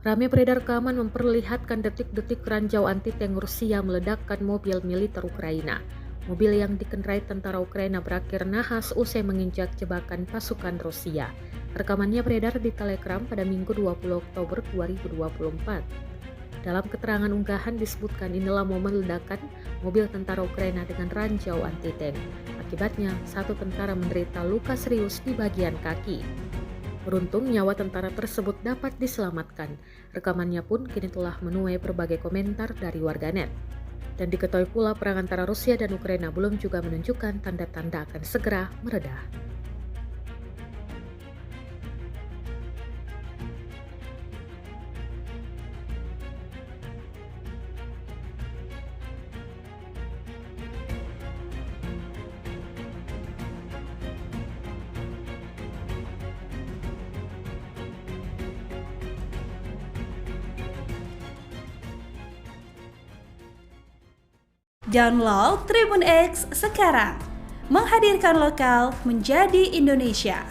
Rame beredar rekaman memperlihatkan detik-detik ranjau anti-tank Rusia meledakkan mobil militer Ukraina. Mobil yang dikendarai tentara Ukraina berakhir nahas usai menginjak jebakan pasukan Rusia. Rekamannya beredar di Telegram pada Minggu 20 Oktober 2024. Dalam keterangan unggahan disebutkan inilah momen ledakan mobil tentara Ukraina dengan ranjau anti-tank. Akibatnya, satu tentara menderita luka serius di bagian kaki. Beruntung nyawa tentara tersebut dapat diselamatkan. Rekamannya pun kini telah menuai berbagai komentar dari warganet. Dan diketahui pula perang antara Rusia dan Ukraina belum juga menunjukkan tanda-tanda akan segera mereda. Download Tribun X sekarang, menghadirkan lokal menjadi Indonesia.